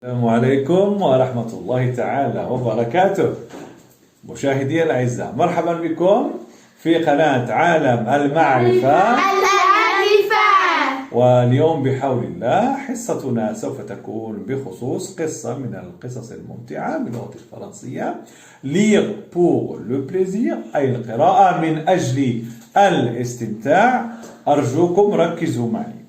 السلام عليكم ورحمة الله تعالى وبركاته. مشاهدي الأعزاء، مرحبا بكم في قناة عالم المعرفة. واليوم بحول الله حصتنا سوف تكون بخصوص قصة من القصص الممتعة باللغة الفرنسية. lire pour le plaisir أي القراءة من أجل الاستمتاع. أرجوكم ركزوا معي.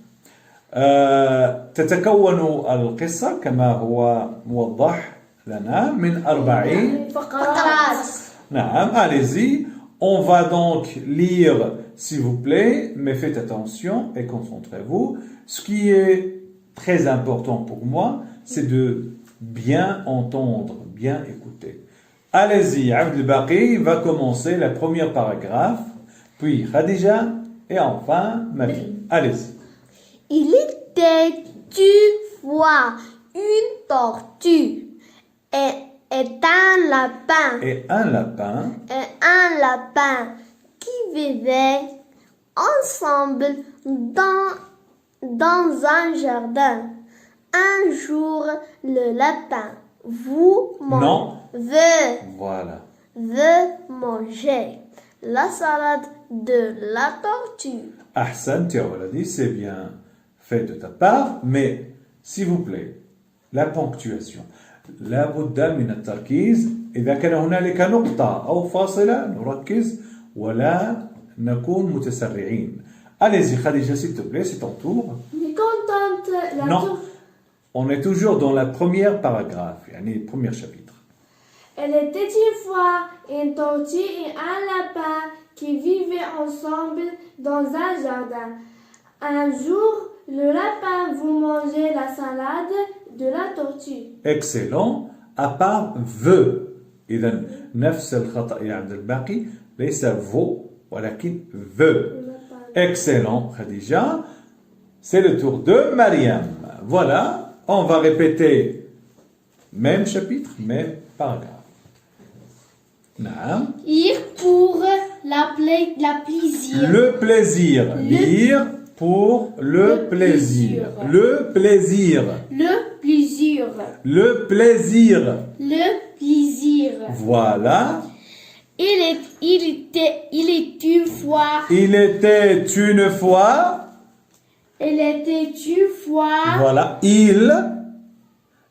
تتكون القصة كما هو موضح لنا من 40 فقرات. نعم. Allez-y, on va donc lire s'il vous plaît, mais faites attention et concentrez-vous. Ce qui est très important pour moi, c'est de bien entendre, bien écouter. Allez-y, Abdel Baqi va commencer le premier paragraphe, puis Khadija et enfin Marie. Allez-y. Il était une fois une tortue et un lapin. Et un lapin Qui vivaient ensemble dans un jardin. Un jour, le lapin veut manger la salade de la tortue. Ahsan, tu as dit, c'est bien fait de ta part, mais s'il vous plaît, la ponctuation. لا بد من التركيز. إذا كان هنالك نقطة أو فاصلة نركز ولا نكون متسرعين. Allez-y, Khadija, s'il te plaît, c'est ton tour. Non, on est toujours dans la première paragraphe, يعني le premier chapitre. Elle était une fois une tortue et un lapin qui vivaient ensemble dans un jardin. Un jour, le lapin veut manger la salade de la tortue. Excellent. À part veut. إذا نفس الخطأ يا عبد الباقي، ليس vaut ولكن veut. Excellent, Khadija. C'est le tour de Mariam. Voilà, on va répéter même chapitre, même paragraphe. Naam. Lire pour la plaisir. Le plaisir. Lire pour le plaisir. Le plaisir. Le plaisir. Le plaisir. Le plaisir. Voilà. Il était une fois. Il était une fois. Voilà. Il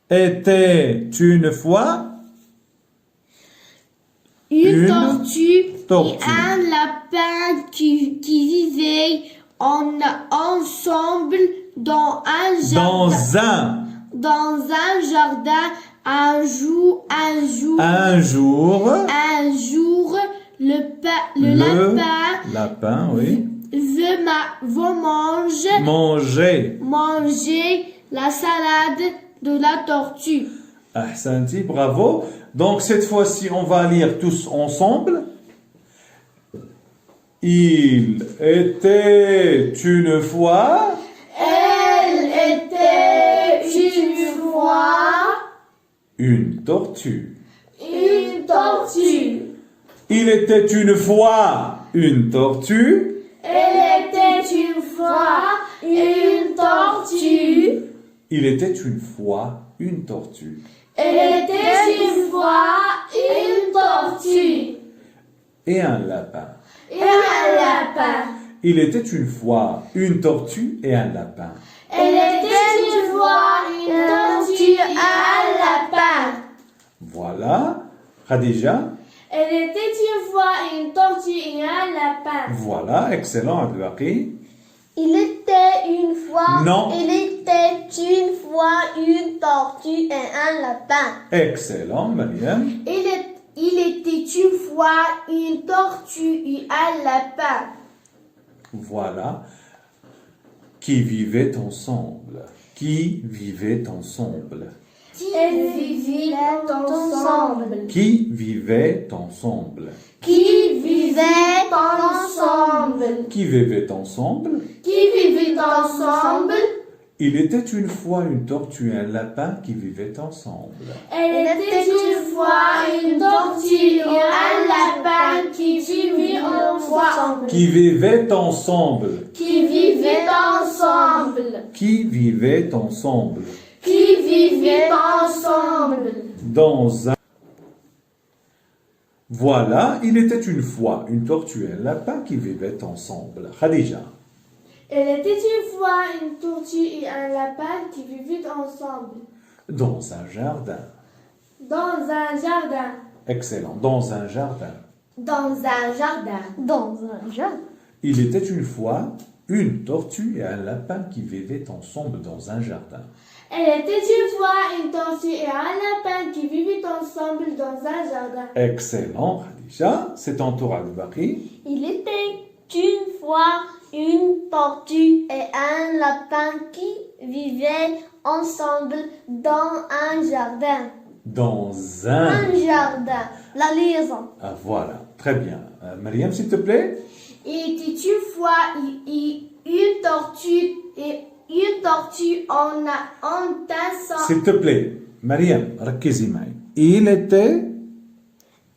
était une fois. Une tortue tortue. Et un lapin qui vivaient ensemble dans un jardin. Dans un jardin. Un jour, le lapin, oui, veut manger la salade de la tortue. Ahsanti, bravo. Donc cette fois-ci, on va lire tous ensemble. Il était une fois. Elle était une fois Une tortue. une tortue. Il était une fois une tortue. Elle était une fois une tortue. Il était une fois une tortue. Elle était une fois une tortue. Et un lapin. Et un lapin. Il était une fois une tortue et un lapin. Elle était une fois une tortue et un lapin. Voilà. Khadija. Elle était une fois une tortue et un lapin. Voilà. Excellent, Abdel Baqi. Il était une fois. Non. Il était une fois une tortue et un lapin. Excellent, Mariam. Il était une fois une tortue et un lapin. Voilà. Qui vivaient ensemble. Qui vivaient ensemble. Elles vivaient ensemble. Qui vivaient ensemble. Qui vivaient ensemble. Qui vivaient ensemble. Qui vivaient ensemble. Il était une fois une tortue et un lapin qui vivaient ensemble. Elle était une fois une tortue et un lapin qui vivaient ensemble. Qui vivaient ensemble. Qui vivaient ensemble. Qui vivaient ensemble. Qui vivaient ensemble. Dans un... Voilà, il était une fois une tortue et un lapin qui vivaient ensemble. Khadija. Il était une fois une tortue et un lapin qui vivaient ensemble. Dans un jardin. Dans un jardin. Excellent. Dans un jardin. Dans un jardin. Dans un jardin. Il était une fois une tortue et un lapin qui vivaient ensemble dans un jardin. Elle était une fois une tortue et un lapin qui vivaient ensemble dans un jardin. Excellent, Khadija. C'est ton tour, Al-Baqi. Il était une fois une tortue et un lapin qui vivaient ensemble dans un jardin. Dans un... Un jardin. La liaison. Ah, voilà. Très bien. Mariam, s'il te plaît. Il était une fois une tortue et une tortue en un tassin. S'il te plaît. Mariam, ركزي معي. Il était...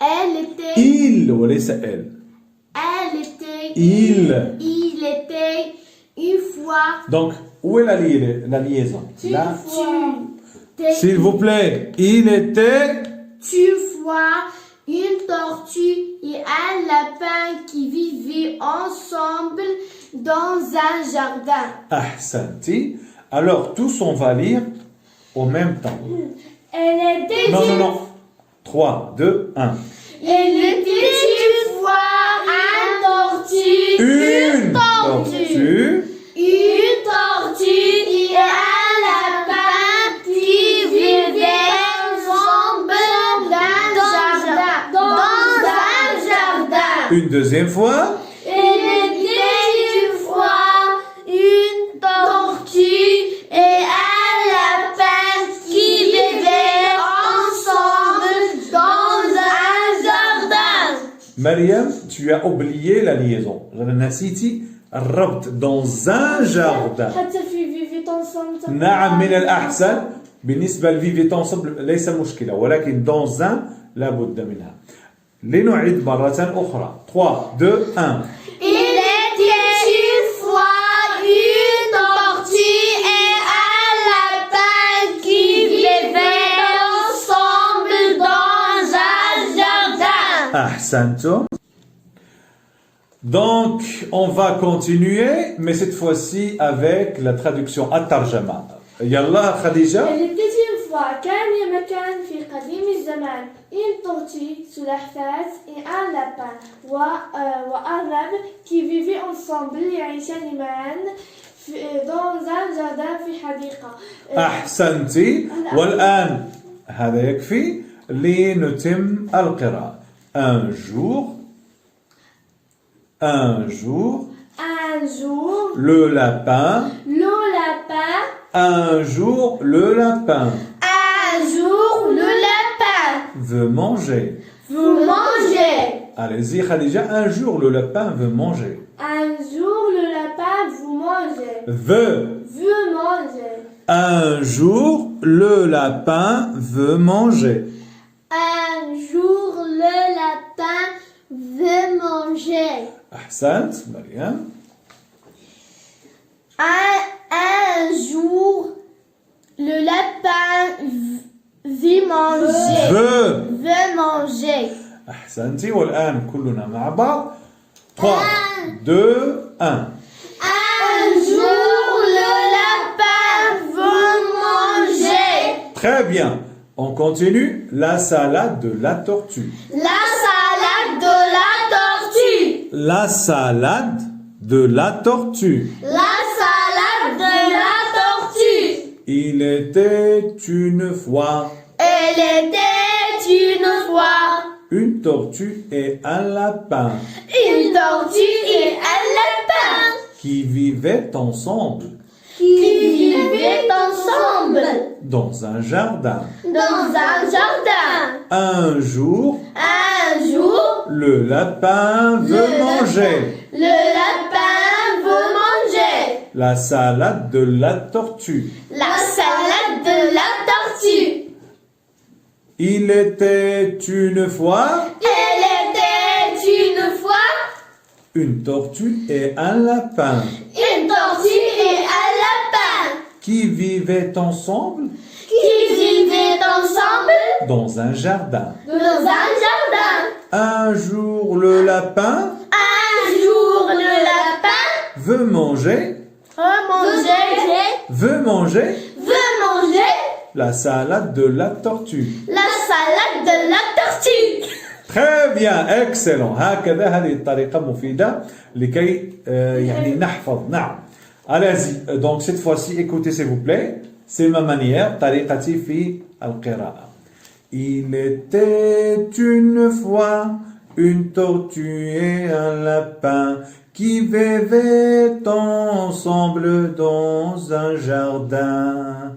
Elle était. Il وليس elle. Elle était. Il. Il était une fois. Donc, où est la liaison? Là. Tu. S'il vous plaît. Il était... Une fois une tortue et un lapin qui vivaient ensemble dans un jardin. Ahsanti. Alors, tous on va lire au même temps. Elle était. Non. 3, 2, 1. Elle était une fois un tortue. Une tortue. Une tortue et un lapin qui vivaient ensemble dans un jardin. Une deuxième fois. Elle était une fois une tortue et un lapin qui vivaient ensemble dans un jardin. Mariam, tu as oublié la liaison. نسيتي الربط dans un jardin. حتى في vivent ensemble. نعم من الأحسن بالنسبة لفيفيت ensemble ليس مشكلة ولكن dans un لا بد منها. لنعيد مرة أخرى. 3, 2, 1. Il était une fois une tortue et un lapin qui vivaient ensemble dans un jardin. Ahsantum. Donc, on va continuer, mais cette fois-ci avec la traduction at-tarjama. Yallah, Khadija. Elle était une fois كان يا مكان في قديم الزمان une tortue سلحفاة et un lapin وأرنب qui vivaient ensemble يعيشان معا dans un jardin في حديقة. أحسنتي. والآن هذا يكفي لنتم القراءة. Un jour, Un jour, le lapin. Un jour, le lapin Un jour, le lapin veut manger. veut manger. Allez-y, Khadija. Un jour, le lapin veut manger. Un jour, le lapin veut manger. Veut. Veut manger. Un jour, le lapin veut manger. Un jour, le lapin veut manger. Ahsant, Mariam. Un jour, le lapin veut manger. Veut manger. أحسنتي. والآن كلنا مع بعض. 3, 2, 1. Un jour, le lapin veut manger. Très bien. On continue. La salade de la tortue. La salade de la tortue. La salade de la tortue. La salade de la tortue. Il était une fois Elle était une fois une tortue et un lapin une tortue et un lapin qui vivaient ensemble qui vivaient ensemble dans un jardin. dans un jardin. Un jour, Le lapin veut manger lapin veut manger la salade de la tortue. la salade de la tortue. Il était une fois Elle était une fois une tortue et un lapin une tortue et un lapin qui vivaient ensemble qui dans un jardin. Dans un jardin. Un jour, le lapin Un jour, le lapin veut manger veut manger la salade de la tortue. la salade de la tortue. Très bien, excellent. هكذا هذه الطريقة مفيدة لكي يعني نحفظ. نعم. Allez-y. Donc cette fois-ci, écoutez s'il vous plaît. C'est ma manière. طريقتي في القراءة. Il était une fois une tortue et un lapin qui vivaient ensemble dans un jardin.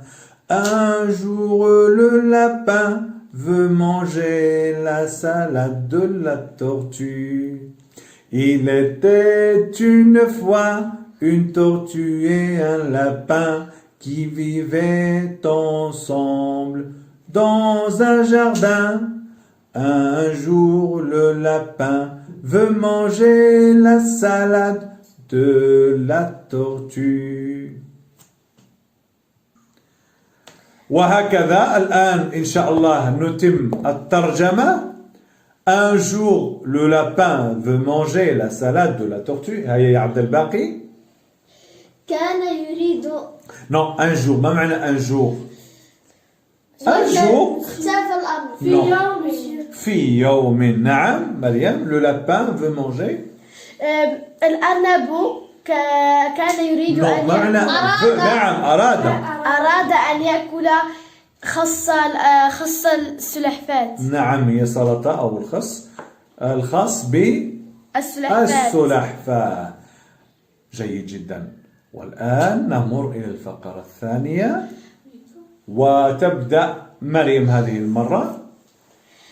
Un jour, le lapin veut manger la salade de la tortue. Il était une fois une tortue et un lapin qui vivaient ensemble dans un jardin. Un jour, le lapin veut manger la salade de la tortue. وهكذا الآن إن شاء الله نتم الترجمة. Un jour, le lapin veut manger la salade de la tortue. هيا يا عبد الباقي. كان يريد Non, un jour. ما معنى un jour? Un jour. اختفى الأمر في Non. يوم في يوم. نعم مريم. Le lapin veut manger. الأرنب كان يريد Non, أن ما معنى يأكل نعم أراد. أراد أن يأكل خص السلحفاة. نعم هي سلطة أو الخس الخاص السلحفاة. بالسلحفاة. جيد جدا. والآن نمر إلى الفقرة الثانية وتبدأ مريم هذه المرة.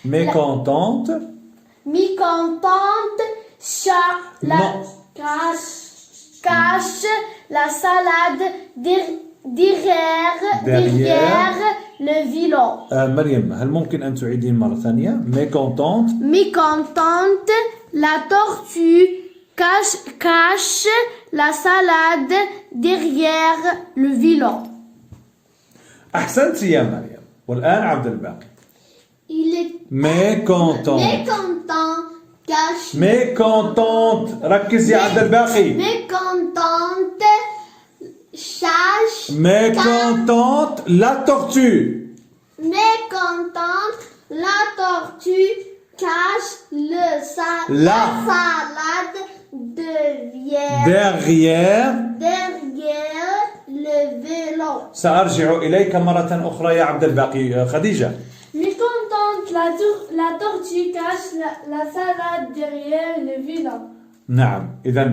mécontente. Mécontente, Non. cache la salade derrière le violon. مريم هل ممكن أن تعيدين مرة ثانية؟ mécontente. Mécontente, la tortue cache la salade derrière le violon. أحسنت يا مريم. والآن عبد الباقي. Il est mécontente. mécontent, cache. mécontente. ركز يا عبد الباقي. Mécontente, cache. mécontente la tortue. Mécontente, la tortue cache la salade derrière le vélo. سأرجع إليك مرة أخرى يا عبد الباقي. خديجة. Mécontente, la tortue cache la salade derrière le violon. نعم إذا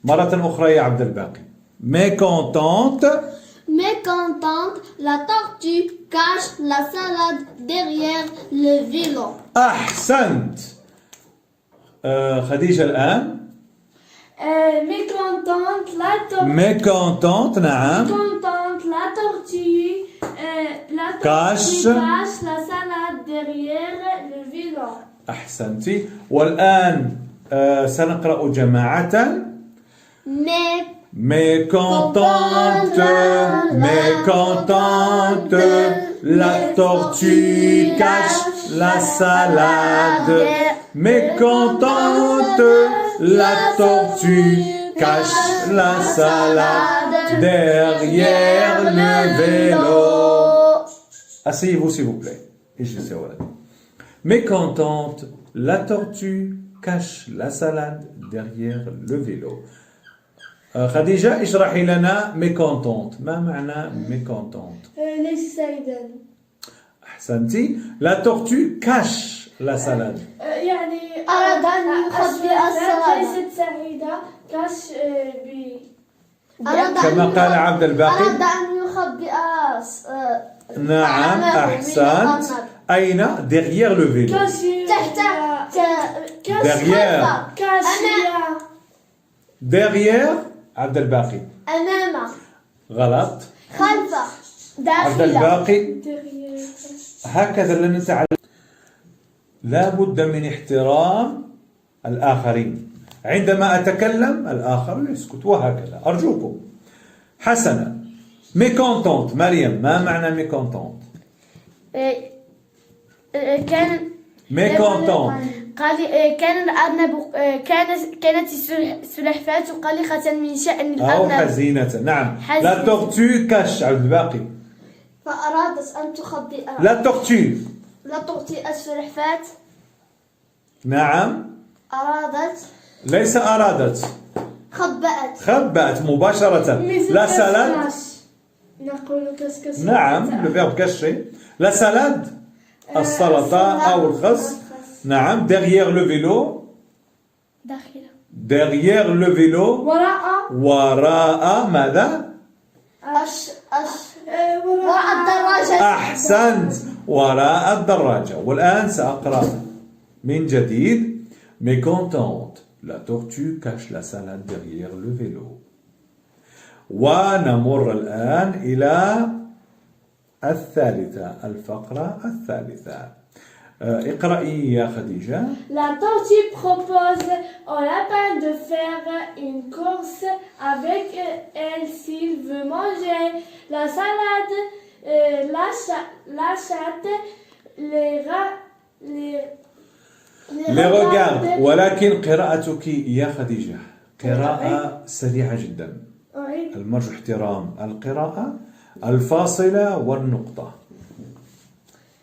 مرة أخرى يا عبد الباقي. mécontente. Mécontente, la tortue cache la salade derrière le vélo. أحسنت. خديجة الآن. Mécontente, la tortue. mécontente نعم. Mécontente, la tortue. Cache. Cache la salade derrière le violon. أحسنتي. والآن سنقرأ جماعة. mécontente, mécontente, la tortue cache la salade. mécontente, la tortue cache la salade derrière le vélo. Asseyez-vous s'il vous plaît. mécontente, la tortue cache la salade derrière le vélo. خديجة اشرحي لنا mécontente. ما معنى mécontente؟ ليس سعيدا. أحسنتي. La tortue cache la salade. يعني أراد أن يخبئ السلطة. ليست سعيدة. كاش كما قال عبد الباقي. أراد أن يخبئ نعم أحسنت. أين؟ derrière le vélo. derrière. derrière عبد الباقي. أمامه. غلط. خلفه. عبد داخله. الباقي. هكذا لن نتعلم. لا بد من احترام الآخرين. عندما أتكلم الآخر يسكت وهكذا. أرجوكم. حسنا. mécontente. مريم ما معنى mécontente؟ كان mécontent. قال لي كان الأرنب كانت السلحفاة قلقة من شأن أو الأرنب حزينة. نعم. حزينة. La tortue cache عبد الباقي. فأرادت أن تخبئ La tortue. لا تخطئ السلحفاة. نعم. أرادت ليس أرادت. خبأت خبأت مباشرة. La salade. نقول كسكس. نعم. Le verbe cacher. La salade. السلطة أو الخس. نعم. Derrière le vélo. داخلة Derrière le vélo. وراء وراء ماذا؟ وراء الدراجة. أحسنت. وراء الدراجة. والآن سأقرأ من جديد. Mécontente. La tortue cache la salade derrière le vélo. ونمر الآن إلى الثالثة. الفقرة الثالثة. اقرأي يا خديجة. La tortue propose au lapin de faire une course avec elle s'il veut manger la salade, la chatte, les regarde. ولكن قراءتك يا خديجة قراءة سريعة جدا. Oui. المرجو احترام القراءة الفاصلة والنقطة.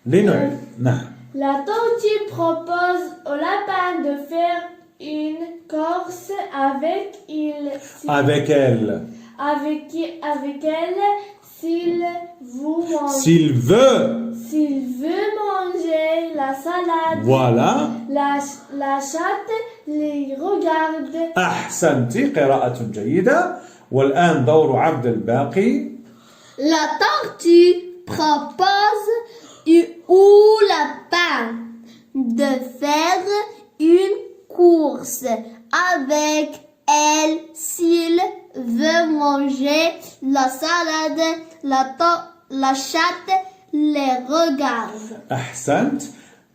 لنعيد. نعم. La tortue propose au lapin de faire une course avec Avec elle. avec elle s'il veut manger la salade. Voilà. La chatte les regarde. أحسنتي. قراءة جيدة. والآن دور عبد الباقي. La tortue propose au lapin de faire une course avec elle s'il veut manger la salade. La chatte les regarde. أحسنت.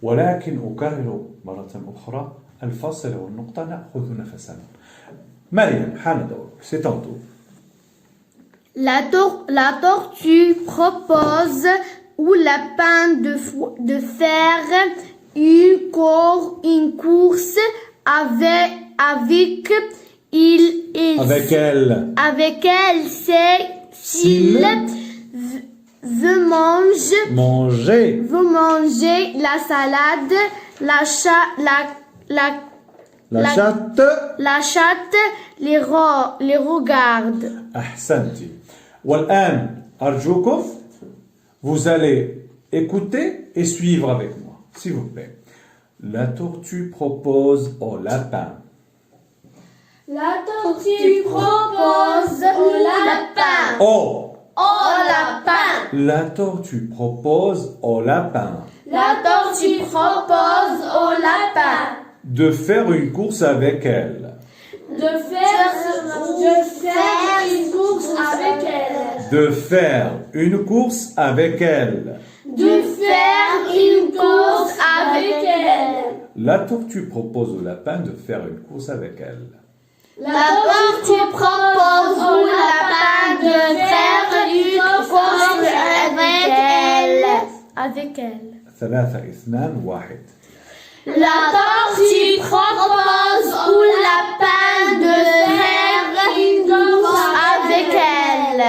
ولكن أكرر مرة أخرى الفاصلة والنقطة. نأخذ نفسا. مريم حان دورك. C'est ton tour. La tortue propose au lapin de faire une course avec elle s'il veut manger la salade. La chatte les regarde. أحسنتي. والآن أرجوكم vous allez écouter et suivre avec moi, s'il vous plaît. La tortue propose au lapin. La tortue propose au lapin. Au lapin. La tortue propose au lapin. La tortue propose au lapin de faire une course avec elle. de faire une course avec elle. De faire une course avec elle. De faire une course avec elle. La tortue propose au lapin de faire une course avec elle. La tortue propose au lapin de faire une course avec elle. Avec elle. 3 2 1. La tortue propose au lapin de faire une course avec elle.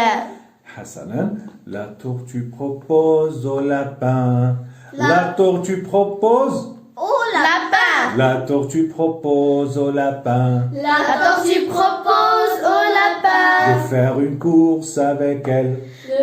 حسنا. La tortue propose au lapin. La tortue propose. Au lapin. La tortue propose au lapin. La tortue propose au lapin De faire une course avec elle.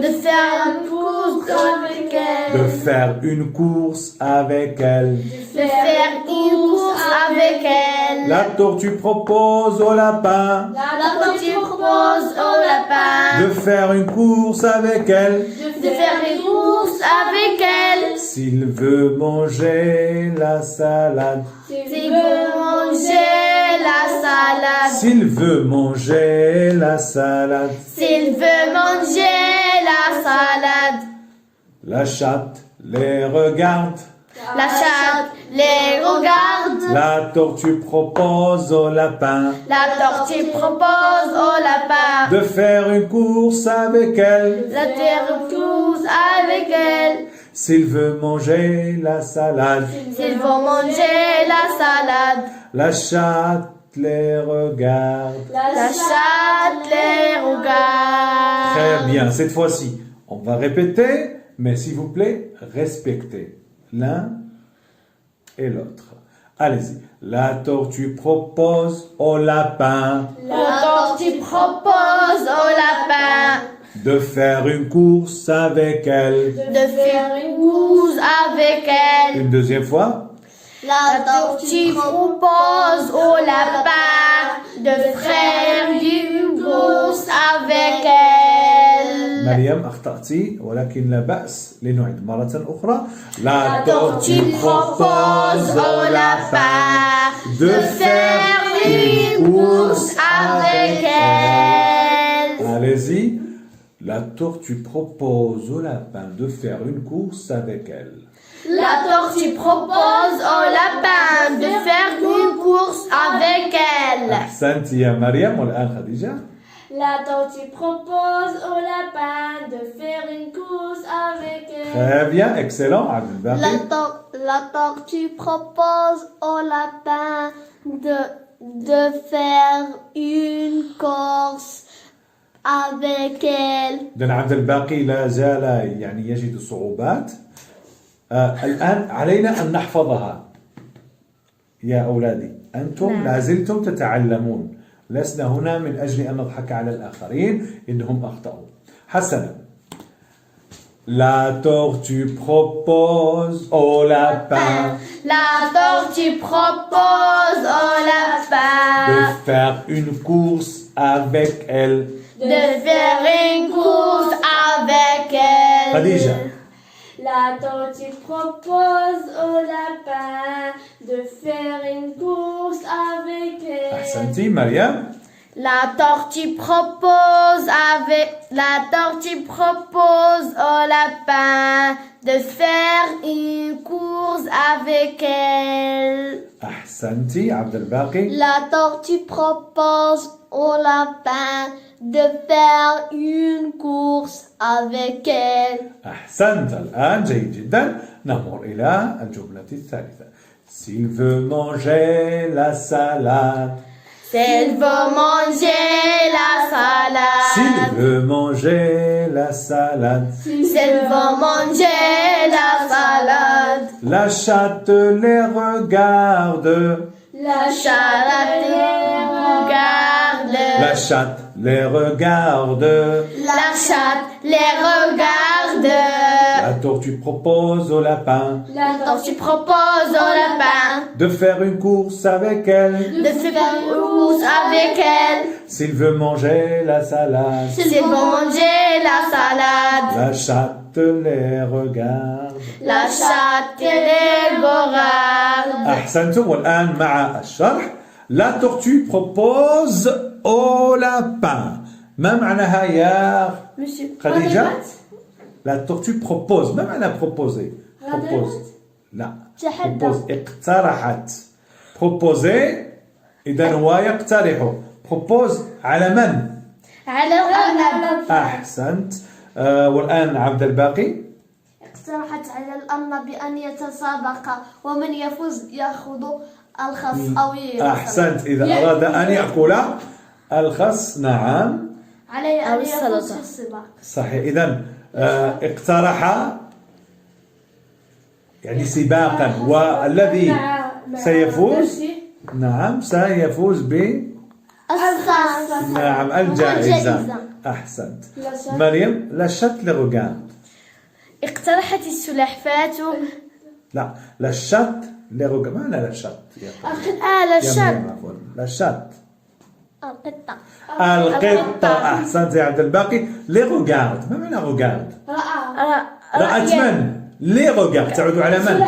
de faire une course avec elle. De faire une course avec elle. De faire une course avec elle. La tortue propose au lapin. La tortue propose au lapin De faire une course avec elle. De faire une course avec elle. S'il veut manger la salade. S'il veut manger la salade. S'il veut manger la salade. S'il veut manger la salade. La chatte les regarde. La chatte les regarde. La tortue propose au lapin. La tortue propose au lapin De faire une course avec elle. de faire une course avec elle. S'il veut manger la salade, S'ils vont manger la salade, la chatte les regarde. la chatte les regarde. Très bien, cette fois-ci, on va répéter, mais s'il vous plaît, respectez l'un et l'autre. Allez-y. La tortue propose au lapin La tortue propose au lapin de faire une course avec elle. de faire une course avec elle. Une deuxième fois. La tortue propose au lapin de faire une course avec elle. مريم أخطأتي ولكن لا بأس لنعيد مرة أخرى. La tortue propose au lapin de faire une course avec elle. Allez-y. La tortue propose au lapin de faire une course avec elle. La tortue propose au lapin de faire une course avec elle. أحسنت يا مريم. والآن خديجة. La tortue propose au lapin de faire une course avec elle. Très bien, excellent. عبد الباقي. La tortue propose au lapin de faire une course avec elle. إذن عبد الباقي لا زال يعني يجد صعوبات. الآن علينا أن نحفظها يا أولادي. أنتم لا زلتم تتعلمون. لسنا هنا من أجل أن نضحك على الآخرين إنهم أخطأوا. حسنا. La tortue propose au lapin La tortue propose au de lapin faire une course avec elle. de faire une course avec elle. Khadija. La tortue propose au lapin de faire une course avec elle. أحسنتي مريم. La tortue propose au lapin de faire une course avec elle. أحسنتي عبد الباقي. La tortue propose au lapin de faire une course avec elle. أحسنت. الآن جيد جدا. نمر إلى الجملة الثالثة. S'il veut manger la salade. S'il veut manger la salade. S'il veut manger la salade. S'il veut manger la salade. La chatte les regarde. La chatte les regarde. La chatte les regarde. La chatte les regarde. La tortue propose au lapin La tortue propose au lapin de faire une course avec elle. de faire une course avec elle. S'il veut manger la salade. S'il veut manger la salade. La chatte les regarde. La chatte les regarde. أحسنتم. والآن مع الشرح. La tortue propose au lapin. ما معناها يا خديجة؟ La tortue propose. ما معنى proposer؟ propose. لا. propose. اقترحت. proposer إذا هو يقترح. propose على من؟ على الأرنب. أحسنت. والآن عبد الباقي. اقترحت على الأرنب بأن يتسابق ومن يفوز يأخذ الخس أو أحسنت. إذا أراد أن يأكل الخس نعم عليه أو أن يفوز السلطة. في السباق. صحيح. إذا اقترح يعني سباقا والذي سيفوز نعم سيفوز ب الخس. نعم الجائزة. أحسنت. مريم. لا شات لي روغارد. اقترحت السلحفاة لا لا شات لي روغارد. ما لا شات لا يا شات مريم عفوا. لا شات القطة. القطة. أحسنت يا عبد الباقي. لي روغارد. ما معنى روغارد؟ رأت من؟ لي روغارد تعود على من؟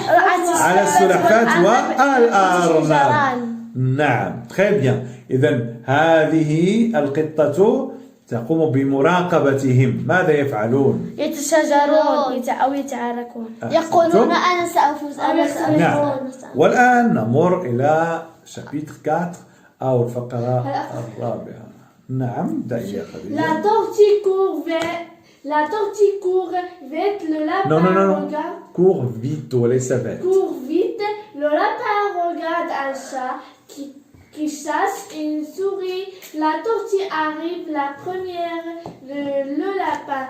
على السلحفاة والأرنب. نعم. très bien. إذن هذه القطة تقوم بمراقبتهم. ماذا يفعلون؟ يتشاجرون أو يتعاركون. يقولون أنا سأفوز أنا سأفوز. نعم. والآن نمر إلى chapitre 4 أو الفقرة الرابعة. نعم. دعي يا خديجة. La tortue court La tortue court vite, le lapin Non, non, non, non. regarde. Cours vite, وليس bête. Court vite, le lapin regarde un chat qui chasse une souris. La tortue arrive la première. Le lapin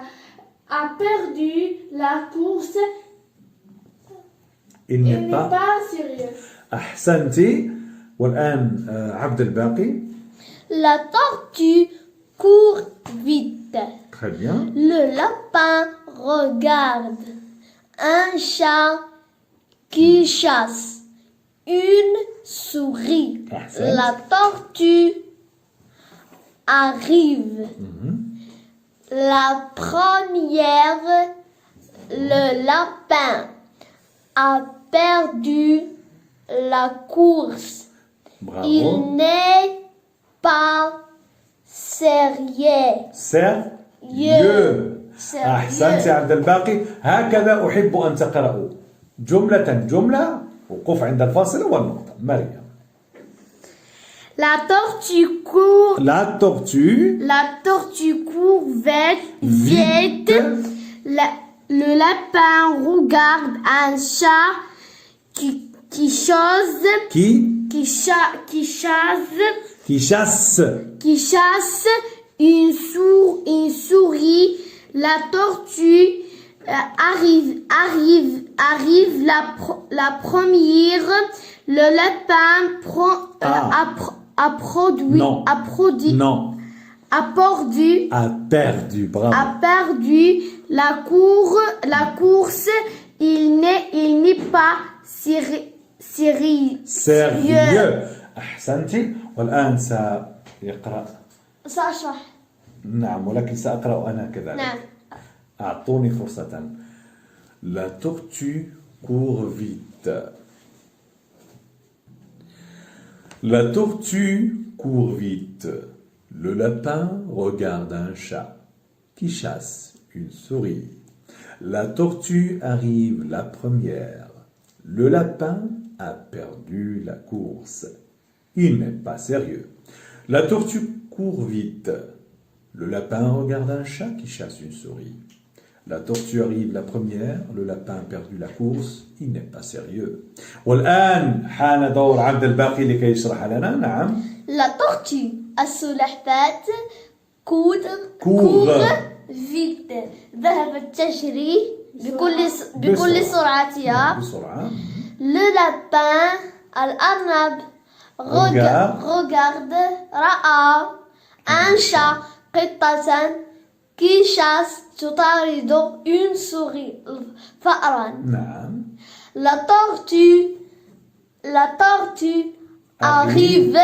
a perdu la course. Il Il n'est n'est pas. pas sérieux. أحسنتي. والآن عبد الباقي. La tortue court vite. Très bien. Le lapin regarde un chat qui chasse une souris. Ahsan. La tortue arrive. La première, le lapin a perdu la course. Bravo. Il n'est pas sérieux. Sérieux. Sérieux. أحسنت يا عبد الباقي. هكذا أحب أن تقرأوا جملة جملة وقف عند الفاصلة والنقطة. مريم. La tortue court. La tortue. La tortue court vite. Le lapin regarde un chat qui chasse. Qui chasse. Une souris. La tortue arrive la première. Le lapin a perdu. Bravo. A perdu la course. Il n'est pas sérieux. أحسنتي. والآن سيقرأ. سأشرح. نعم ولكن سأقرأ أنا كذلك. نعم. أعطوني فرصة. La tortue court vite. La tortue court vite. Le lapin regarde un chat qui chasse une souris. La tortue arrive la première. Le lapin a perdu la course. Il n'est pas sérieux. La tortue court vite. Le lapin regarde un chat qui chasse une souris. La tortue arrive la première, le lapin a perdu la course, il n'est pas sérieux. والآن حان دور عبد الباقي لكي يشرح لنا. نعم. La tortue السلحفاة court vite. ذهبت تجري بكل سرعتها. بسرعة. Le lapin الأرنب رأى un chat قطة qui chasse تطارد une souris فأرا. نعم. La tortue arrive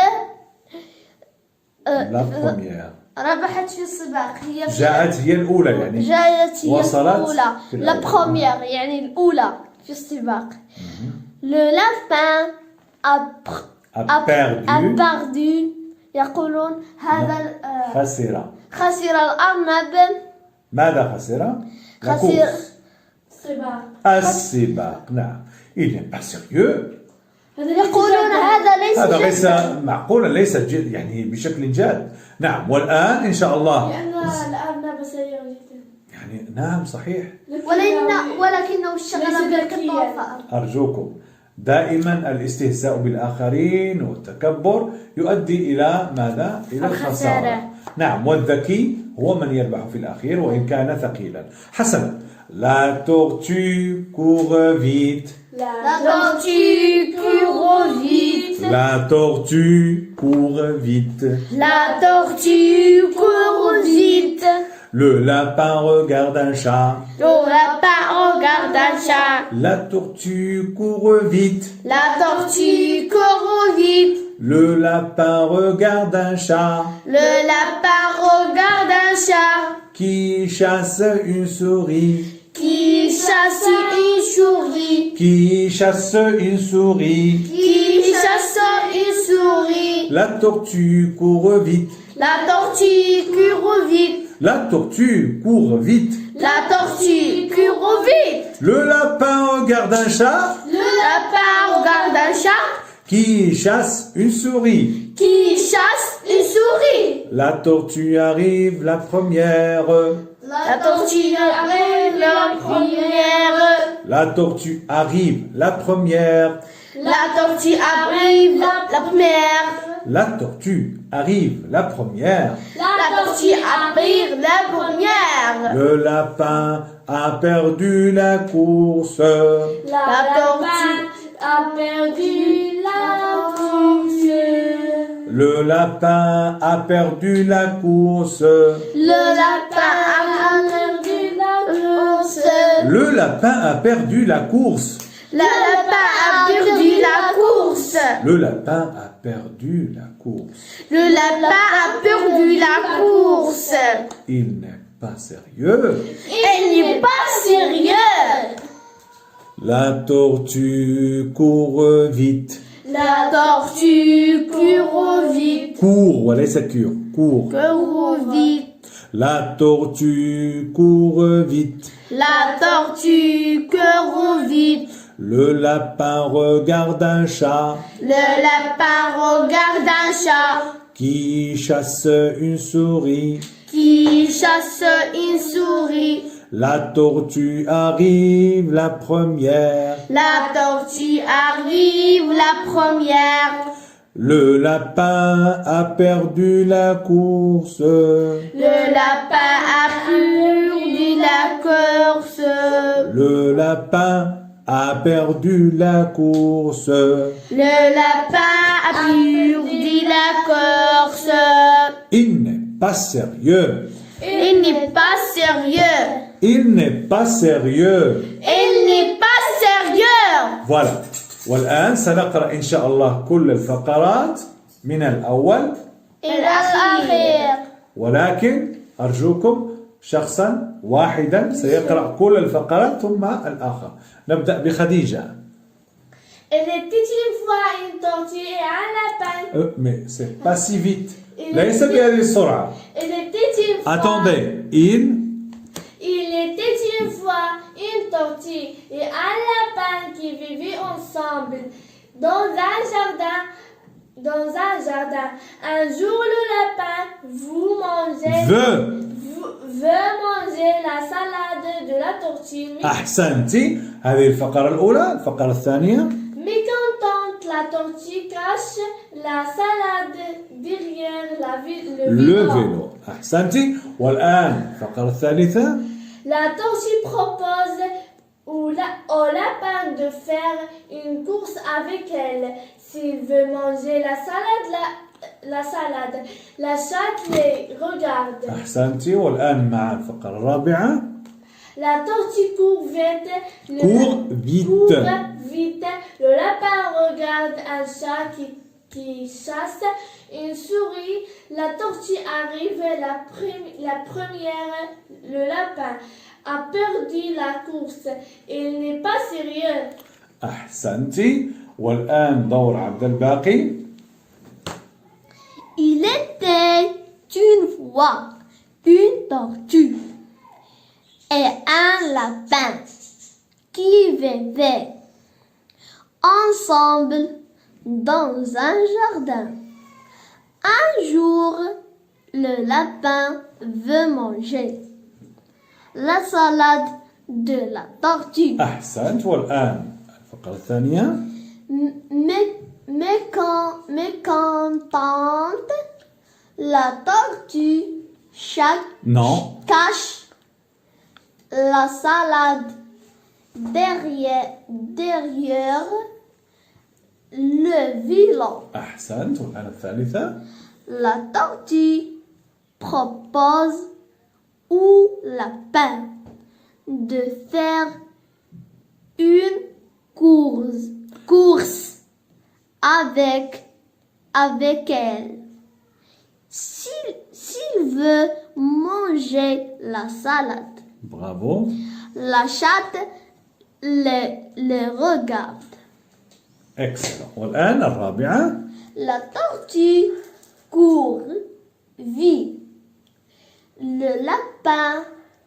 La première. ربحت في السباق. جاءت هي الأولى يعني. جاءت هي وصلت الأولى. في La الأول. première يعني الأولى في السباق. Le lapin a perdu. يقولون هذا خسر الأرنب. ماذا خسر؟ خسر السباق. نعم. Il n'est pas sérieux. يقولون هذا ليس معقولا، ليس جد يعني بشكل جاد. نعم. والآن إن شاء الله لأن الأرنب سريع جدا. يعني نعم صحيح. ولكنه اشتغل بالقطة والفأر. أرجوكم دائما الاستهزاء بالآخرين والتكبر يؤدي إلى ماذا؟ إلى الخسارة. نعم. والذكي هو من يربح في الأخير وإن كان ثقيلا. حسنا. La tortue court vite. La tortue court vite. La tortue court vite. La tortue court vite. Le lapin regarde un chat. Le lapin regarde un chat. La tortue court vite. La tortue court vite. Le lapin regarde un chat. Le lapin regarde un chat Qui chasse une souris. qui chasse une souris. Qui chasse une souris. Qui chasse une souris. La tortue court vite. La tortue court vite. La tortue court vite. La tortue court vite. Le lapin regarde un chat. Le lapin regarde un chat Qui chasse une souris. qui chasse une souris. La tortue arrive la première. La tortue arrive la première. La tortue arrive la première. La tortue arrive la première. La tortue arrive la première. La tortue arrive la première. Le lapin a perdu la course. La tortue a perdu la course. Le lapin a perdu la course. Le lapin a perdu la course. Le lapin a perdu la course. Le lapin a perdu la course. Le lapin a perdu la course. Le lapin a perdu la course. Il n'est pas sérieux. Elle n'est pas sérieux. La tortue court vite. La tortue court vite. Court, وليس cure. Court. Court vite. La tortue court vite. La tortue court vite. Le lapin regarde un chat Le lapin regarde un chat qui chasse une souris. qui chasse une souris. La tortue arrive la première. La tortue arrive la première. Le lapin a perdu la course. Le lapin a perdu la course. Le lapin a perdu la course. Le lapin a perdu la course. Il n'est pas sérieux. Il n'est pas sérieux. Il n'est pas sérieux. Il n'est pas sérieux. Voilà. والآن سنقرأ إن شاء الله كل الفقرات من الأول، الأخير. ولكن أرجوكم شخصا واحدا سيقرأ كل الفقرات ثم الآخر. نبدأ بخديجة. Il était une fois une tortue et un lapin. Mais c'est pas si vite. ليس بهذه السرعة. Il était une fois. Attendez. Il était une fois une tortue et un lapin qui vivaient ensemble dans un jardin. Un jour, le lapin veut manger la salade de la tortue. أحسنتي. هذه الفقرة الأولى. الفقرة الثانية. Mécontente, la tortue cache la salade derrière le Le vélo. vélo. أحسنتي. والآن الفقرة الثالثة. La tortue propose au lapin de faire une course avec elle. S'il veut manger la salade, la chatte les regarde. أحسنتي. والآن مع الفقرة الرابعة. La tortue court vite. Court vite. Court vite. Le lapin regarde un chat qui chasse une souris. La tortue arrive la première. Le lapin a perdu la course. Il n'est pas sérieux. أحسنتي. والآن دور عبد الباقي. Il était une fois une tortue et un lapin qui vivaient ensemble dans un jardin. Un jour, le lapin veut manger la salade de la tortue. أحسنت. والآن الفقرة الثانية. Mécontente, la tortue Non. cache la salade derrière le vélo. أحسنت. والآن الثالثة. La tortue propose au lapin de faire une course avec elle. S'il veut manger la salade, Bravo. la chatte le regarde. Excellent. والآن الرابعة. La tortue court vite. Le lapin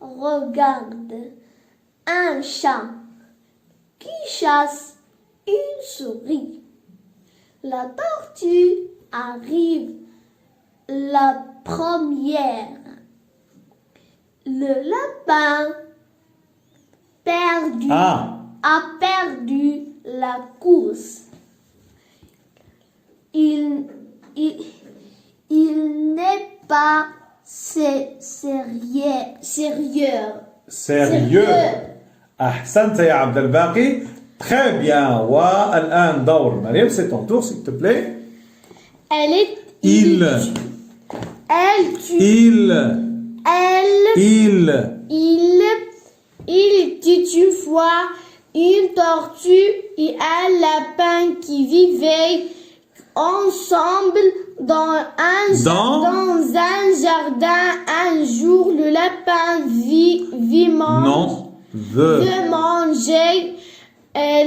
regarde un chat qui chasse une souris. La tortue arrive la première. Le lapin a perdu la course. Il n'est pas sérieux. أحسنت يا عبد الباقي. Très bien. والآن دور مريم. C'est ton tour, s'il te plaît. Il était une fois une tortue et un lapin qui vivaient ensemble dans un jardin. Un jour, le lapin veut manger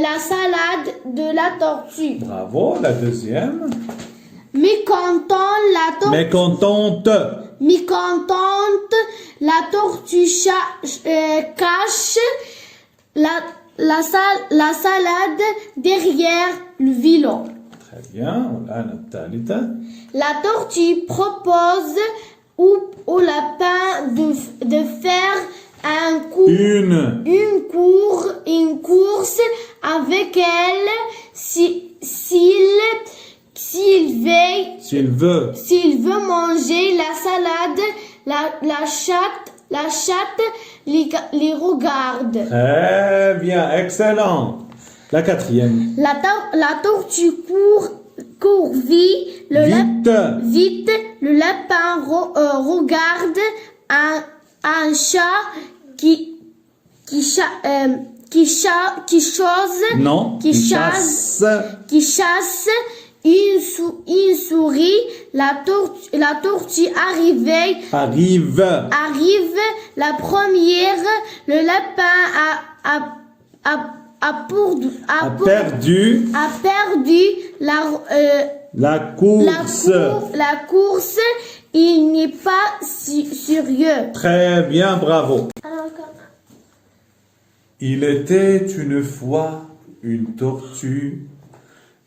la salade de la tortue. Bravo. La deuxième. Mécontente, la tortue cache la salade derrière le vélo. Très bien. والآن الثالثة. La tortue propose au lapin de faire une course avec elle s'il veut manger la salade. La chatte les regarde. Très bien, excellent. La quatrième. La tortue court vite. Le lapin regarde un chat qui chasse une souris. La tortue arrive la première. Le lapin a perdu la course. Il n'est pas sérieux. Très bien, bravo. Il était une fois une tortue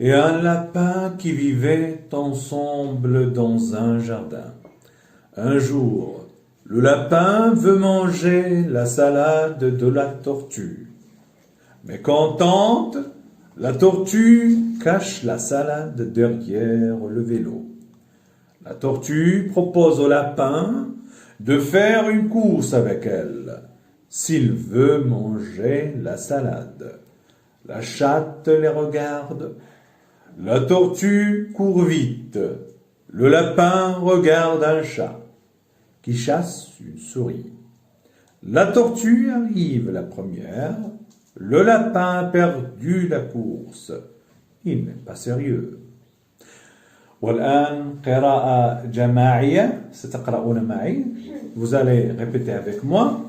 et un lapin qui vivaient ensemble dans un jardin. Un jour, le lapin veut manger la salade de la tortue. Mécontente, la tortue cache la salade derrière le vélo. La tortue propose au lapin de faire une course avec elle, s'il veut manger la salade. La chatte les regarde. La tortue court vite. Le lapin regarde un chat qui chasse une souris. La tortue arrive la première. Le lapin a perdu la course. Il n'est pas sérieux. والآن قراءة جماعية ستقرؤون معي. Vous allez répéter avec moi.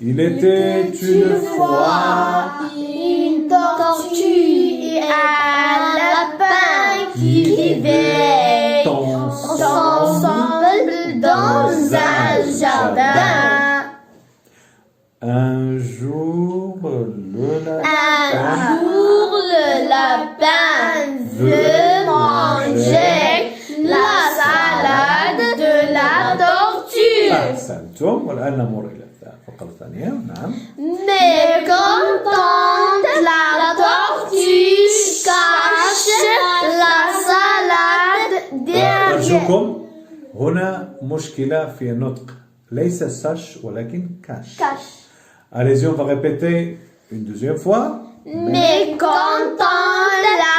Il était une fois une tortue et un lapin qui vivaient ensemble dans un jardin. Un jour, le lapin veut manger la salade de la tortue. أحسنتم. والآن نمر إلى الفقرة الثانية. نعم. Mécontente, la tortue cache la salade derrière. أرجوكم هنا مشكلة في النطق. ليس ساش ولكن كاش. Allez-y, on va répéter une deuxième fois. Mécontent, la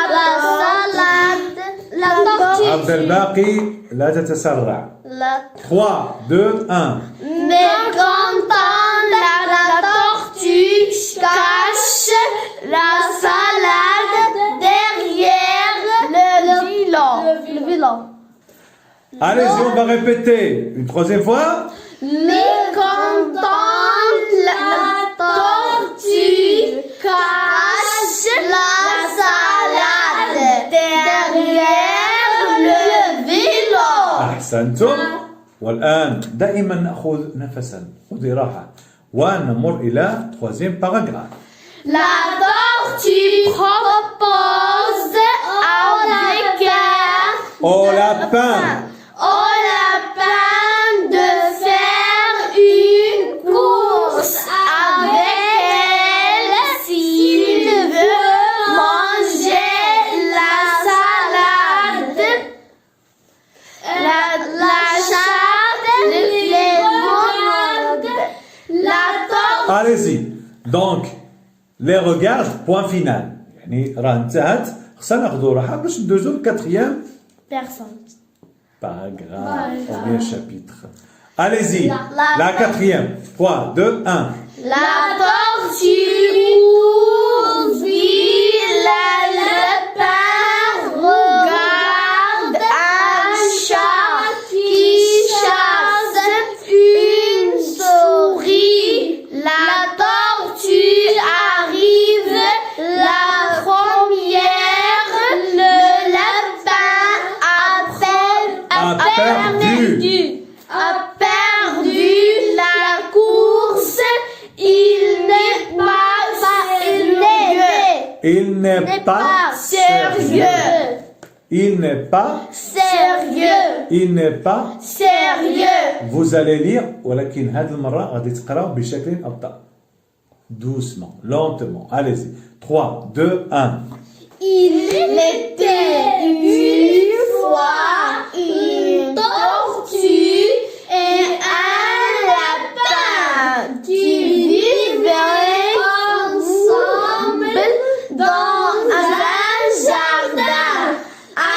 salade, la tortue. عبد الباقي لا تتسرع. 3, 2, 1. Mécontent, la tortue cache la salade derrière le vélo. Allez-y, on va répéter une troisième fois. Mécontent, la tortue cache la salade derrière le vélo. أحسنتم. والآن دائما نأخذ نفسا. خذي راحة. ونمر إلى troisième paragraphe. La tortue propose au lapin de faire une allez-y. Donc, les regards, point final. يعني راه انتهت خصنا ناخذوا راحه باش ندوزو للكاتريام. Personne. Pas grave, premier chapitre. Allez-y, la quatrième. 3, 2, 1. La tortue poursuit le lapin, regarde un chat qui chasse une souris. La tortue arrive la première, le lapin a perdu la course. Il n'est pas sérieux. Il n'est pas sérieux. Il n'est pas Sérieux. Il n'est pas. Sérieux. Vous allez lire ولكن هذه المرة غادي تقراو بشكل أبطأ. Doucement, lentement. Allez-y. 3, 2, 1. Il était une fois une tortue et un lapin qui vivaient ensemble dans un jardin.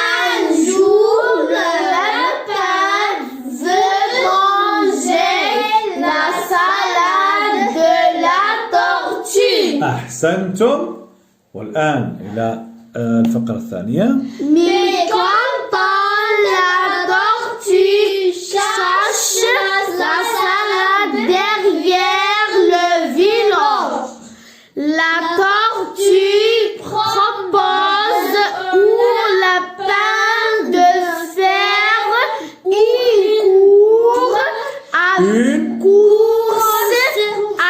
Un jour, le lapin veut manger la salade de la tortue. أحسنتم. والآن إلى الفقرة الثانية. Mais quand la tortue cherche la salade derrière le village, la tortue propose au lapin de faire une course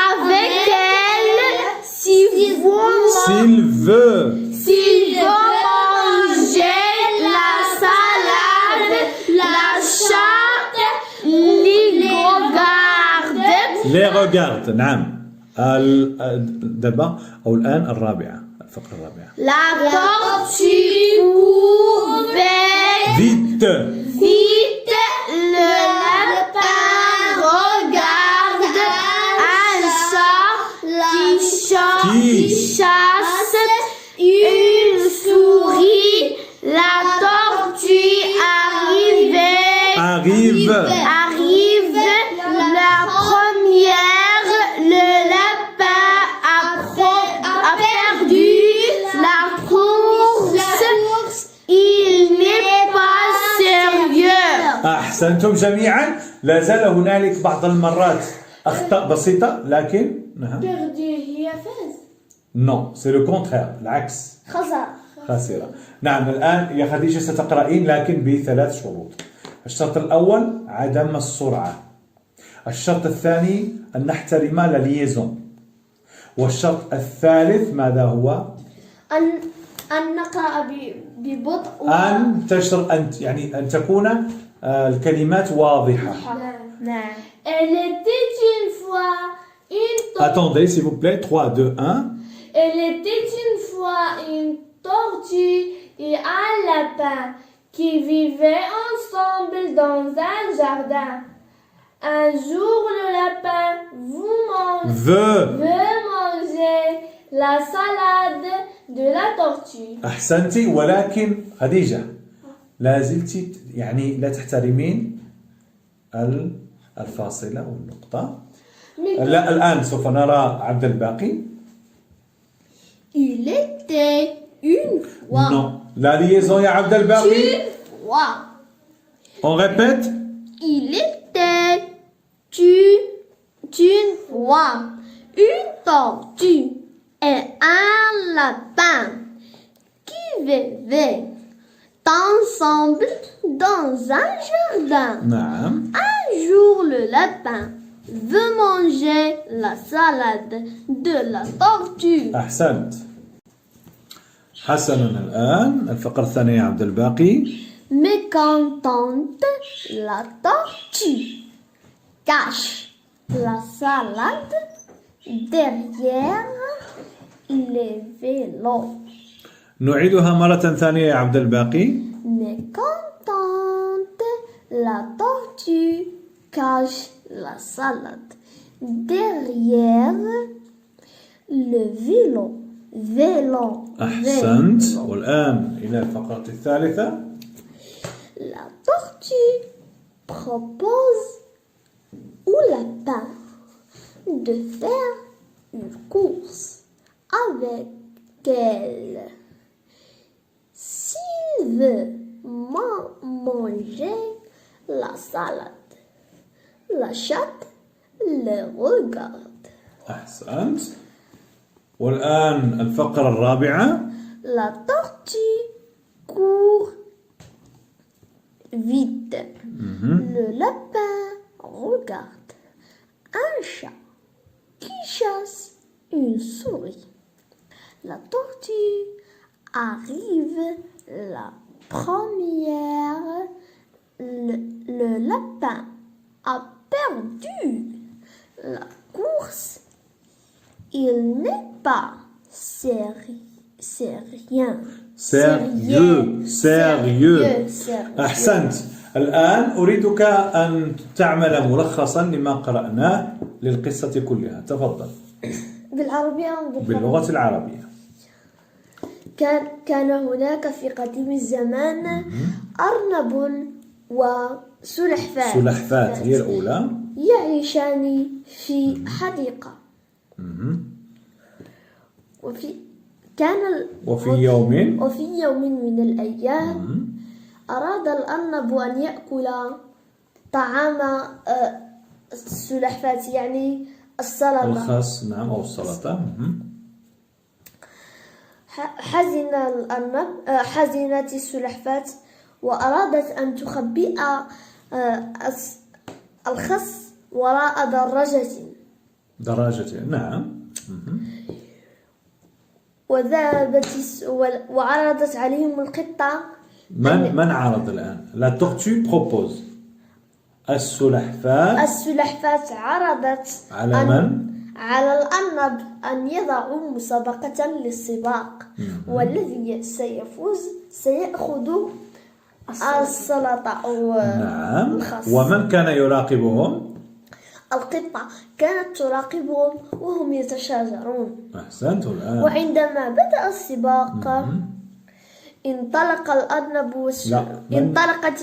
avec elle S'il veut. s'il veut manger la salade, la chatte les regarde. نعم. دابا أو الآن الرابعة، الفقرة الرابعة. La tortue court Vite. vite. Le lapin regarde un chat qui chasse une souris. La tortue arrive la première. Le lapin a perdu la course. Il n'est pas sérieux. أحسنتم جميعا. لا زال هنالك بعض المرات أخطاء بسيطة لكن نعم. Perdu, هي فاز. Non, c'est le contraire. العكس. خاسرة. نعم. الآن يا خديجة ستقرأين لكن بثلاث شروط. الشرط الأول عدم السرعة. الشرط الثاني أن نحترم لا ليزون. والشرط الثالث ماذا هو؟ أن نقرأ ببطء. أن تكون الكلمات واضحة. نعم. Elle était une fois une tortue. Attendez s'il vous plaît. 3, 2, 1. Elle était une fois une tortue et un lapin qui vivaient ensemble dans un jardin. Un jour, le lapin veut manger la salade de la tortue. أحسنتي. ولكن خديجة لا زلتي لا تحترمين الفاصلة والنقطة. لا الآن سوف نرى عبد الباقي. Il était une fois. Non. La liaison يا عبد الباقي. Une fois. On répète. Il était une fois une tortue et un lapin qui vivaient ensemble dans un jardin. نعم. Un jour, le lapin veut manger la salade de la tortue. أحسنت. حسنا. الآن الفقرة الثانية يا عبد الباقي. Mécontente, la tortue cache la salade derrière les vélos. نعيدها مرة ثانية يا عبد الباقي. Mécontente, la tortue cache la salade derrière le vélo. أحسنت. والآن إلى الفقرة الثالثة. La tortue propose au lapin de faire une course avec elle. S'il veut manger la salade, la chatte le regarde. أحسنت. والآن الفقرة الرابعة. La tortue court vite. Le lapin regarde un chat qui chasse une souris. La tortue arrive la première. Le lapin a perdu la course. Il n'est pas sérieux. أحسنت. الآن أريدك أن تعمل ملخصا لما قرأناه للقصة كلها. تفضل. بالعربية أو باللغة العربية. كان هناك في قديم الزمان أرنب وسلحفاة. سلحفاة هي الأولى. يعيشان في حديقة. وفي يوم من الأيام أراد الأرنب أن يأكل طعام السلحفاة، يعني السلطة. الخس، نعم، أو السلطة. حزنت السلحفاة وأرادت أن تخبئ الخس وراء دراجة، نعم. وذهبت وعرضت عليهم القطة. من عرض الآن؟ لا تورتو بروبوز. السلحفاة عرضت على من؟ على الأرنب أن يضعوا مسابقة للسباق، والذي سيفوز سيأخذ السلطة أو نعم. الخس. ومن كان يراقبهم؟ القطة كانت تراقبهم وهم يتشاجرون. أحسنت. الآن وعندما بدأ السباق انطلق الأرنب انطلقت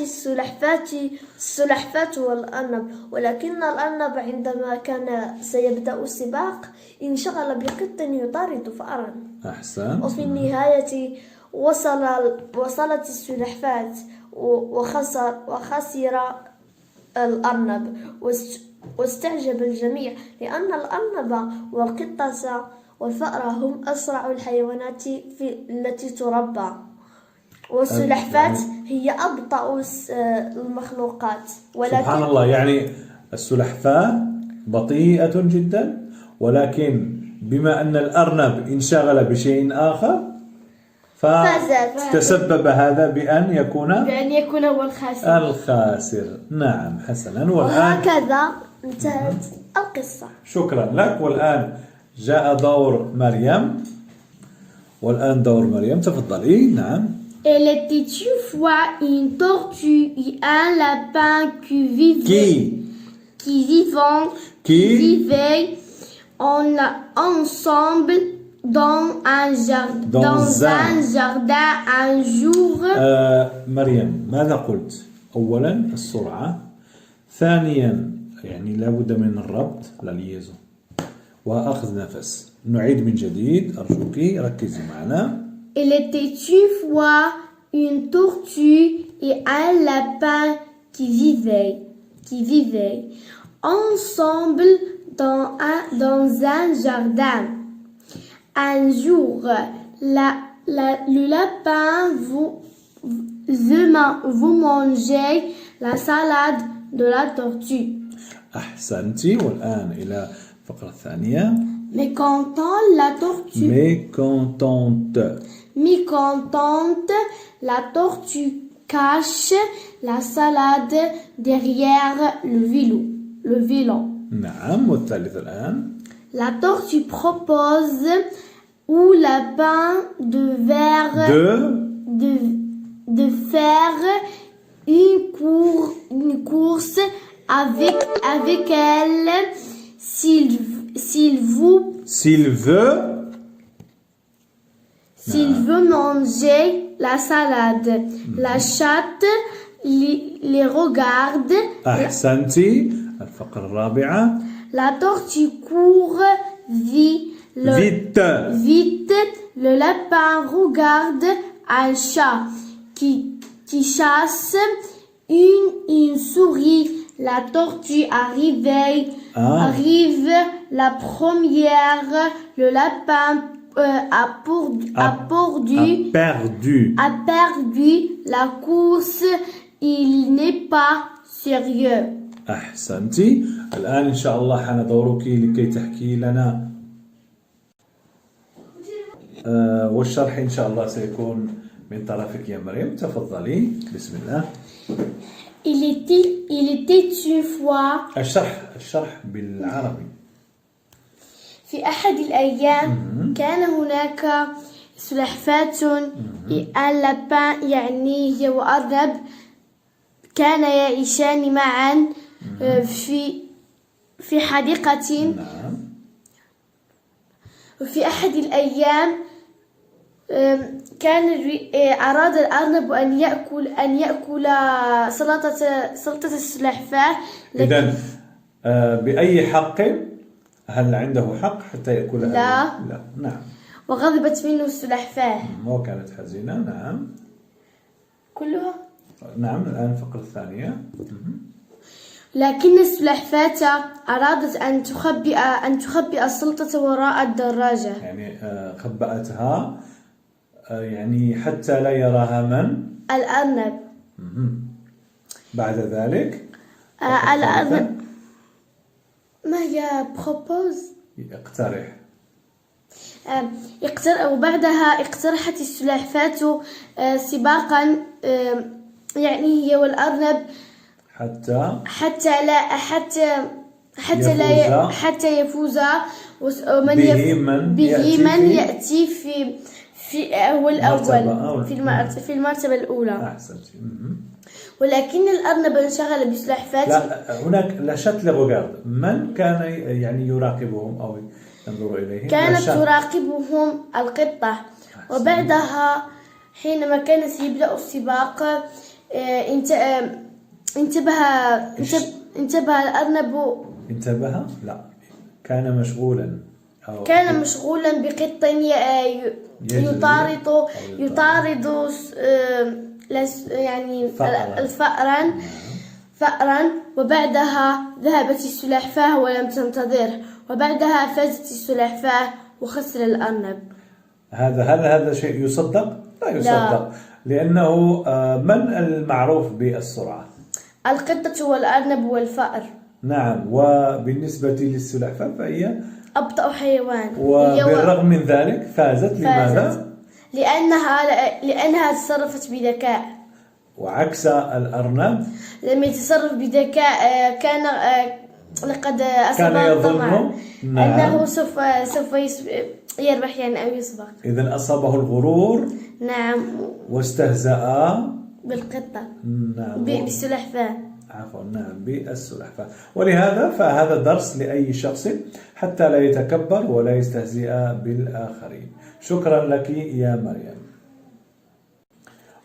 السلحفاة والأرنب، ولكن الأرنب عندما كان سيبدأ السباق انشغل بقط يطارد فأرا. أحسنت. وفي النهاية وصلت السلحفاة وخسر الأرنب، واستعجب الجميع لأن الأرنب والقطة والفأرة هم أسرع الحيوانات التي تربى، والسلحفاة هي أبطأ المخلوقات. سبحان الله، يعني السلحفاة بطيئة جدا، ولكن بما أن الأرنب انشغل بشيء آخر فتسبب هذا بأن يكون هو الخاسر. نعم، حسنا. وهكذا انتهت القصة. شكرا لك. والآن جاء دور مريم. تفضلي. نعم. Elle était une fois une tortue et un lapin qui vivaient ensemble dans un jardin un jour. مريم، ماذا قلت؟ أولا السرعة، ثانيا يعني لابد من الربط، لا ليزو، وأخذ نفس. نعيد من جديد، أرجوك ركزي معنا. Il était une fois une tortue et un lapin qui vivaient ensemble dans un jardin. Un jour, le lapin vous mangez la salade de la tortue. أحسنتي. والآن إلى الفقرة الثانية. Mécontente, la tortue cache la salade derrière le vélo. نعم. والثالث الآن. La tortue propose au lapin de faire une course avec elle. S'il veut, s'il veut manger la salade, la chatte les regarde. أحسنتي. الفقرة الرابعة. La tortue court Vite. vite. Le lapin regarde un chat qui chasse une souris. La tortue arrive la première. Le lapin a perdu la course. Il n'est pas sérieux. أحسنتي. الآن إن شاء الله حان دورك لكي تحكي لنا والشرح إن شاء الله سيكون من طرفك يا مريم. تفضلي. بسم الله. Il était une fois. الشرح بالعربي. في أحد الأيام كان هناك سلحفاة un lapin يعني هي وأرنب كان يعيشان معا في حديقة. نعم. وفي أحد الأيام أراد الأرنب أن يأكل سلطة السلحفاة. إذن بأي حق؟ هل عنده حق حتى يأكلها؟ لا. نعم. وغضبت منه السلحفاة. وكانت حزينة. نعم. كلها. نعم. الآن الفقرة الثانية. لكن السلحفاة أرادت أن تخبئ السلطة وراء الدراجة. يعني خبأتها يعني حتى لا يراها من؟ الأرنب. بعد ذلك الأرنب ما هي بروبوز؟ اقترح. وبعدها اقترحت السلحفاة سباقا يعني هي والأرنب حتى يفوزا ومن به من يأتي في هو الأول في المرتبة الأولى. أحسنتي. ولكن الأرنب انشغل بسلحفاة. لا، هناك لا شات لغوغارد. من كان يعني يراقبهم أو ينظر إليهم؟ كانت تراقبهم القطة. وبعدها حينما كان سيبدأ السباق انتبه الأرنب. انتبه؟ لا، كان مشغولا. كان مشغولا بقط يطارد يعني فأرا. وبعدها ذهبت السلحفاة ولم تنتظره. وبعدها فازت السلحفاة وخسر الأرنب. هل هذا شيء يصدق؟ لا يصدق. لا. لأنه من المعروف بالسرعة؟ القطة والأرنب والفأر. نعم. وبالنسبة للسلحفاة فهي أبطأ حيوان. وبالرغم من ذلك فازت. لماذا؟ لأنها تصرفت بذكاء. وعكس الأرنب لم يتصرف بذكاء. لقد كان يظن أنه سوف يربح يعني أو يسبق. إذن أصابه الغرور. نعم. واستهزأ بالقطة. نعم. بالسلحفاة. عفوا. نعم، بالسلحفاة. ولهذا فهذا درس لأي شخص حتى لا يتكبر ولا يستهزئ بالآخرين. شكرا لك يا مريم.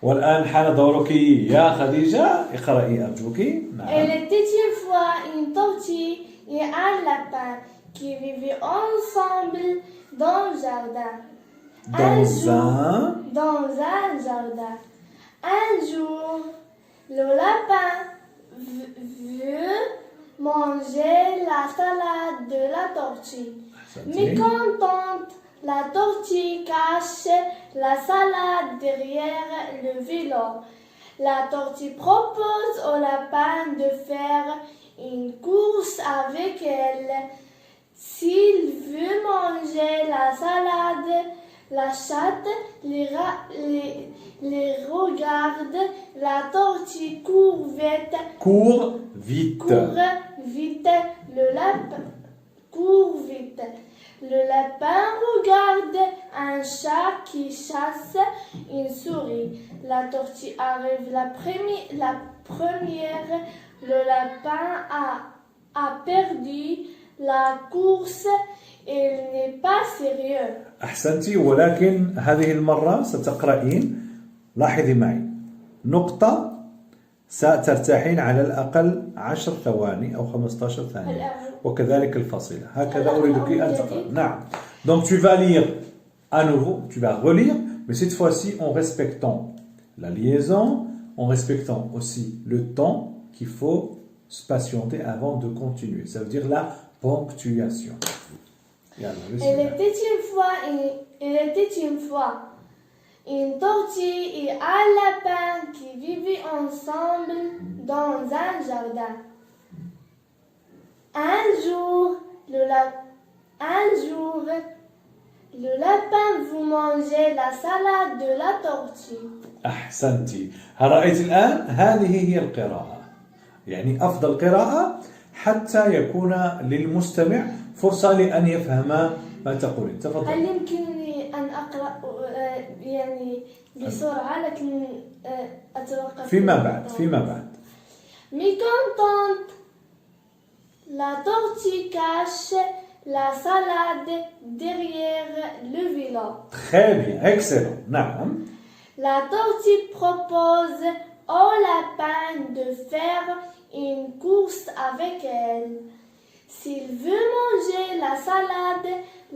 والآن حان دورك يا خديجة. اقرأي أرجوك. نعم. Il était une fois une tortue et un lapin qui vivaient ensemble dans un jardin. Dans un jardin. Un jour, le lapin veut manger la salade de la tortue. Mécontente, la tortue cache la salade derrière le vélo. La tortue propose au lapin de faire une course avec elle. S'il veut manger la salade, la chatte les regarde. La tortue court vite. Le lapin court vite. Le lapin regarde un chat qui chasse une souris. La tortue arrive la première. Le lapin a perdu la course, il n'est pas sérieux. أحسنتي، ولكن هذه المرة ستقرأين. لاحظي معي، نقطة سترتاحين على الأقل 10 ثواني أو 15 ثانية، وكذلك الفاصلة. هكذا أريدك أن تقرأ. نعم. Donc tu vas lire à nouveau, tu vas relire, mais cette fois-ci en respectant la liaison, en respectant aussi le temps qu'il faut se patienter avant de continuer. Ça veut dire la ponctuation. Il était une fois une tortue et un lapin qui vivaient ensemble dans un jardin. Un jour, le lapin vous mangeait la salade de la tortue. أحسنتي. هل رأيت الآن؟ هذه هي القراءة، يعني أفضل قراءة حتى يكون للمستمع فرصة لأن يفهم ما تقولين. تفضل. هل يمكنني أن أقرأ يعني بسرعة لكن أتوقف فيما بعد. Mécontente, la tortue cache la salade derrière le vélo. Très bien, excellent. نعم. La tortue propose au lapin de faire une course avec elle. S'il veut manger la salade,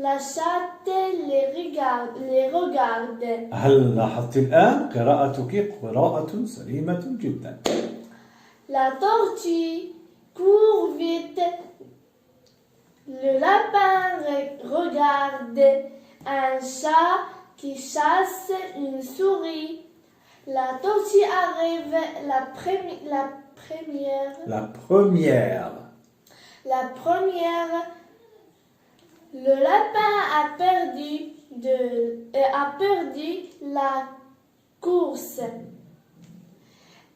la chatte les regarde. هل لاحظت الآن؟ قراءتك قراءة سليمة جدا. La tortue court vite. Le lapin regarde un chat qui chasse une souris. La tortue arrive la première. Le lapin a perdu la course.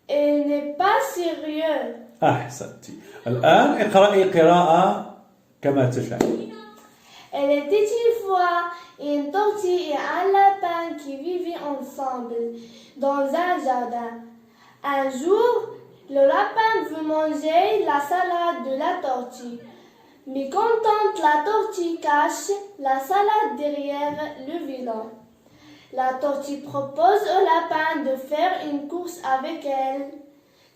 Il n'est pas sérieux. أحسنتي. الآن اقرأي قراءة كما تشاء. Elle était une fois une tortue et un lapin qui vivaient ensemble dans un jardin. Un jour, le lapin veut manger la salade de la tortue. Mécontente, la tortue cache la salade derrière le vélo. La tortue propose au lapin de faire une course avec elle.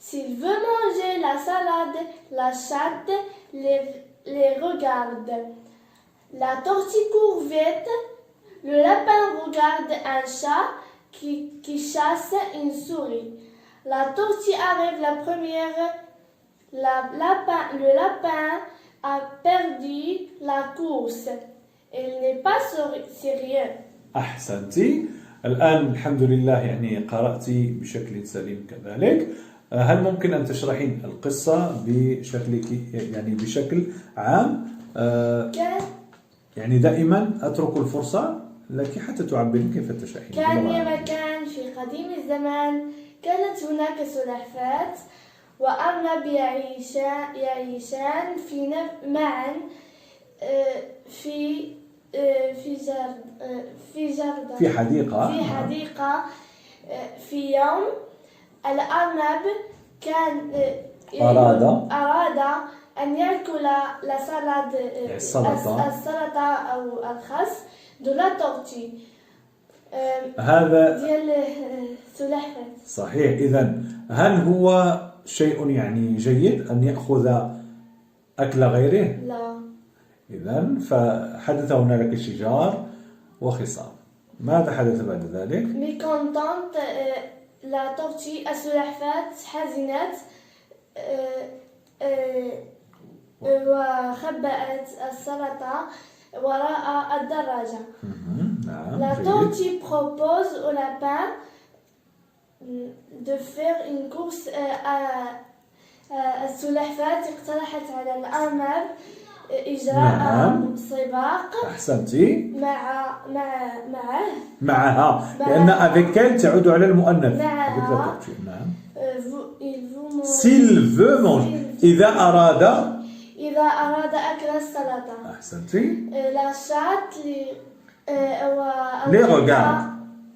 S'il veut manger la salade, la chatte les regarde. La tortue court vite. Le lapin regarde un chat qui chasse une souris. La tortue arrive la première. Le lapin a perdu la course. Il n'est pas sérieux. أحسنتي. الآن الحمد لله يعني قرأتي بشكل سليم كذلك. هل ممكن أن تشرحين القصة بشكل عام؟ يعني دائما أترك الفرصة لك حتى تعبرين كيف تشرحين. كان يا مكان في قديم الزمان كانت هناك سلحفاة وأرنب يعيشان معا في حديقة. في يوم الأرنب كان أراد أن يأكل السلطة أو الخس de la tortue. هذا ديال السلحفاة. صحيح. إذن هل هو شيء يعني جيد أن يأخذ أكل غيره؟ لا. إذن فحدث هنالك شجار وخصام. ماذا حدث بعد ذلك؟ Mécontente, la tortue السلحفاة حزنت وخبأت السلطة وراء الدراجة. La tortue propose au lapin de faire une course. السلحفاة اقترحت على الأرنب إجراء سباق. أحسنتي. معها لأن أفيكال تعود على المؤنث. معها. نعم. S'il veut manger. إذا أراد أكل السلطة. أحسنتي. La chatte les regarde.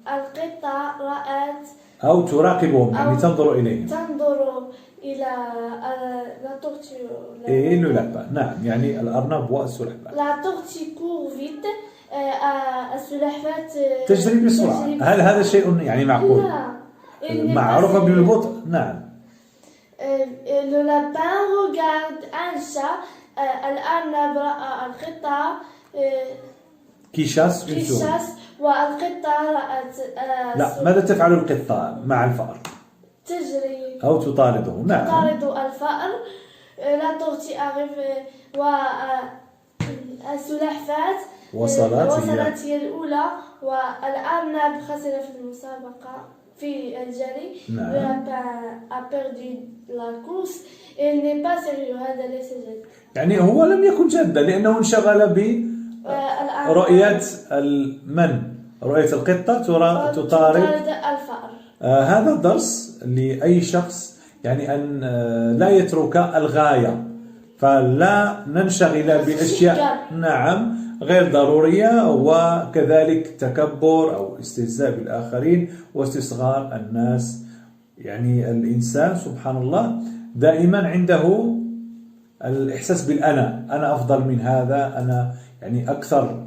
القطة رأت أو تراقبهم يعني تنظر إليهم. تنظر il a la tortue. Et le lapin. نعم يعني الأرنب والسلحفاة. La tortue court vite. السلحفاة تجري بسرعة. هل هذا شيء يعني معقول؟ لا. معروف بالبطء. نعم. Le lapin regarde un chat. الأرنب رأى القطة. qui chasse une souris. والقطة رأت لا، ماذا تفعل القطة مع الفأر؟ تجري أو تطارده. نعم. تطارد الفأر. لا تورتي arrive والسلحفاة وصلت هي الأولى والأرنب خسر في المسابقة في الجري. نعم. Le lapin a perdu la course. Il n'est pas sérieux. هذا ليس جد. يعني هو لم يكن جادا لأنه انشغل برؤية رؤية القطة تطارد الفأر. هذا درس لأي شخص يعني أن لا يترك الغاية، فلا ننشغل بأشياء نعم غير ضرورية، وكذلك تكبر أو استهزاء بالآخرين واستصغار الناس. يعني الإنسان سبحان الله دائما عنده الإحساس بالأنا، أنا أفضل من هذا، أنا يعني أكثر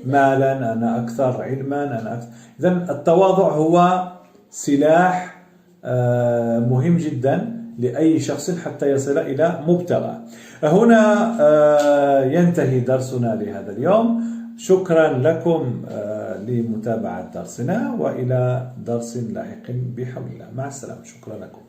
مالا، أنا أكثر علما، أنا أكثر. إذن التواضع هو سلاح مهم جدا لأي شخص حتى يصل إلى مبتغى. هنا ينتهي درسنا لهذا اليوم. شكرا لكم لمتابعة درسنا، وإلى درس لاحق بحول الله. مع السلامة. شكرا لكم.